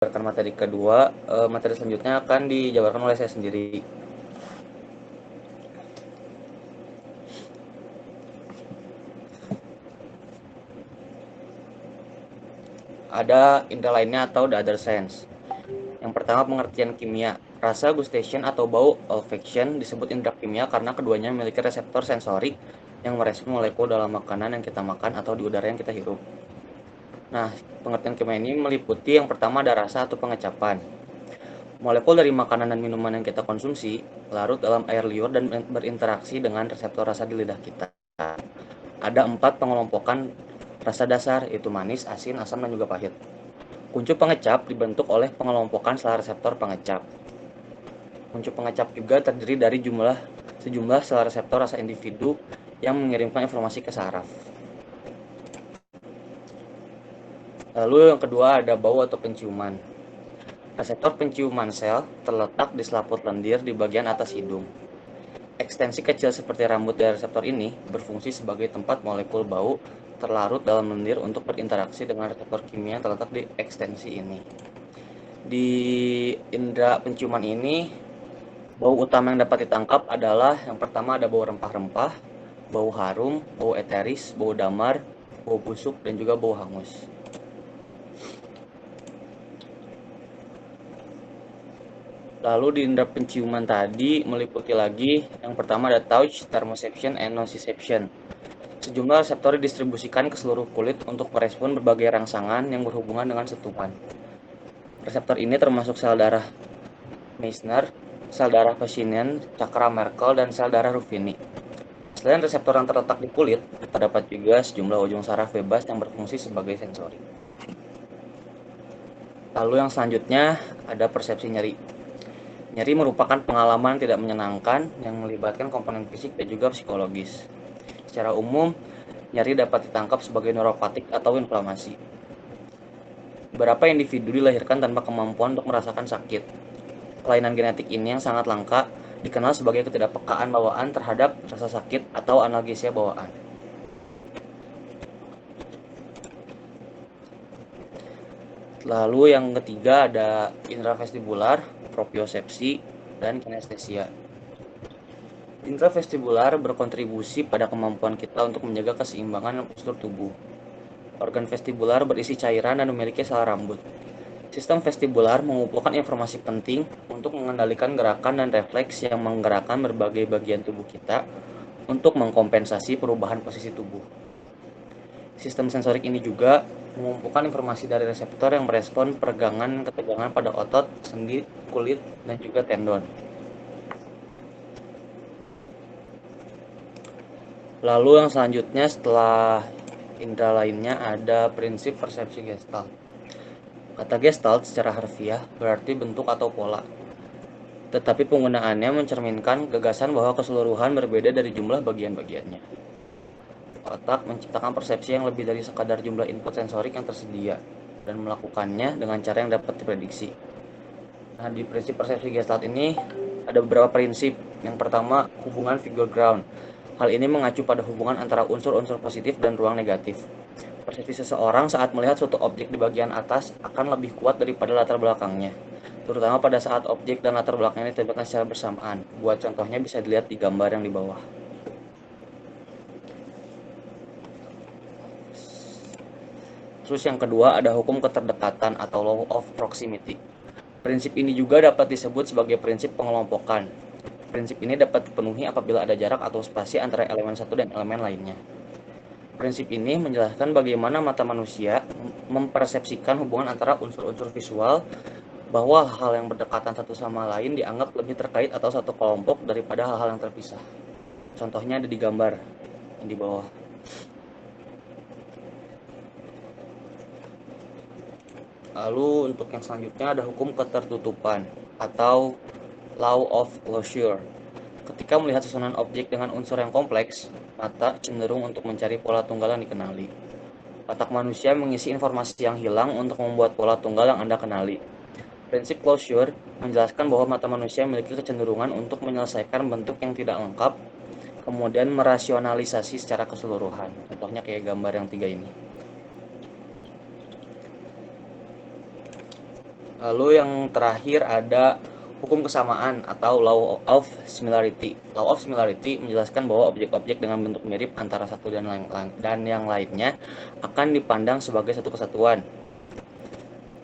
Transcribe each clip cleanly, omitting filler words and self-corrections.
menjabarkan materi kedua, materi selanjutnya akan dijabarkan oleh saya sendiri. Ada indera lainnya atau the other sense. Yang pertama, pengertian kimia. Rasa, gustation, atau bau olfaction disebut indera kimia karena keduanya memiliki reseptor sensorik yang merespon molekul dalam makanan yang kita makan atau di udara yang kita hirup. Nah, pengertian kimia ini meliputi yang pertama ada rasa atau pengecapan. Molekul dari makanan dan minuman yang kita konsumsi larut dalam air liur dan berinteraksi dengan reseptor rasa di lidah kita. Ada 4 pengelompokan rasa dasar, yaitu manis, asin, asam, dan juga pahit. Kuncup pengecap dibentuk oleh pengelompokan sel reseptor pengecap. Kuncup pengecap juga terdiri dari sejumlah sel reseptor rasa individu yang mengirimkan informasi ke saraf. Lalu yang kedua ada bau atau penciuman. Reseptor penciuman sel terletak di selaput lendir di bagian atas hidung. Ekstensi kecil seperti rambut dari reseptor ini berfungsi sebagai tempat molekul bau terlarut dalam lendir untuk berinteraksi dengan reseptor kimia yang terletak di ekstensi ini. Di indera penciuman ini, bau utama yang dapat ditangkap adalah yang pertama ada bau rempah-rempah, bau harum, bau eteris, bau damar, bau busuk, dan juga bau hangus. Lalu di indera penciuman tadi meliputi lagi yang pertama ada touch, thermoception, and nociception. Sejumlah reseptor didistribusikan ke seluruh kulit untuk merespon berbagai rangsangan yang berhubungan dengan sentuhan. Reseptor ini termasuk sel darah Meissner, sel darah Pacinian, cakra Merkel, dan sel darah Ruffini. Selain reseptor yang terletak di kulit, terdapat juga sejumlah ujung saraf bebas yang berfungsi sebagai sensori. Lalu yang selanjutnya ada persepsi nyeri. Nyeri merupakan pengalaman tidak menyenangkan yang melibatkan komponen fisik dan juga psikologis. Secara umum, nyeri dapat ditangkap sebagai neuropatik atau inflamasi. Beberapa individu dilahirkan tanpa kemampuan untuk merasakan sakit. Kelainan genetik ini yang sangat langka dikenal sebagai ketidakpekaan bawaan terhadap rasa sakit atau analgesia bawaan. Lalu yang ketiga ada indera vestibular, propriosepsi, dan kinestesia. Indera vestibular berkontribusi pada kemampuan kita untuk menjaga keseimbangan postur tubuh. Organ vestibular berisi cairan dan memiliki sel rambut. Sistem vestibular mengumpulkan informasi penting untuk mengendalikan gerakan dan refleks yang menggerakkan berbagai bagian tubuh kita untuk mengkompensasi perubahan posisi tubuh. Sistem sensorik ini juga mengumpulkan informasi dari reseptor yang merespon peregangan ketegangan pada otot, sendi, kulit, dan juga tendon. Lalu yang selanjutnya setelah indera lainnya ada prinsip persepsi gestalt. Kata gestalt secara harfiah berarti bentuk atau pola. Tetapi penggunaannya mencerminkan gagasan bahwa keseluruhan berbeda dari jumlah bagian-bagiannya. Otak menciptakan persepsi yang lebih dari sekadar jumlah input sensorik yang tersedia dan melakukannya dengan cara yang dapat diprediksi. Nah, di prinsip persepsi gestalt ini ada beberapa prinsip. Yang pertama, hubungan figure ground. Hal ini mengacu pada hubungan antara unsur-unsur positif dan ruang negatif. Persepsi seseorang saat melihat suatu objek di bagian atas akan lebih kuat daripada latar belakangnya, terutama pada saat objek dan latar belakangnya ditempelkan secara bersamaan. Buat contohnya bisa dilihat di gambar yang di bawah. Terus yang kedua ada hukum keterdekatan atau law of proximity. Prinsip ini juga dapat disebut sebagai prinsip pengelompokan. Prinsip ini dapat dipenuhi apabila ada jarak atau spasi antara elemen satu dan elemen lainnya. Prinsip ini menjelaskan bagaimana mata manusia mempersepsikan hubungan antara unsur-unsur visual, bahwa hal yang berdekatan satu sama lain dianggap lebih terkait atau satu kelompok daripada hal-hal yang terpisah. Contohnya ada di gambar yang di bawah. Lalu untuk yang selanjutnya ada hukum ketertutupan atau law of closure. Ketika melihat susunan objek dengan unsur yang kompleks, mata cenderung untuk mencari pola tunggal yang dikenali. Otak manusia mengisi informasi yang hilang untuk membuat pola tunggal yang Anda kenali. Prinsip closure menjelaskan bahwa mata manusia memiliki kecenderungan untuk menyelesaikan bentuk yang tidak lengkap, kemudian merasionalisasi secara keseluruhan. Contohnya kayak gambar yang 3 ini. Lalu yang terakhir ada hukum kesamaan atau law of similarity. Law of similarity menjelaskan bahwa objek-objek dengan bentuk mirip antara satu dan yang lainnya akan dipandang sebagai satu kesatuan.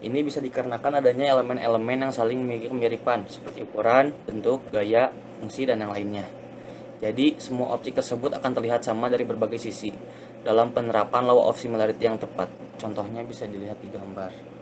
Ini bisa dikarenakan adanya elemen-elemen yang saling memiliki kemiripan seperti ukuran, bentuk, gaya, fungsi, dan yang lainnya. Jadi, semua objek tersebut akan terlihat sama dari berbagai sisi dalam penerapan law of similarity yang tepat. Contohnya bisa dilihat di gambar.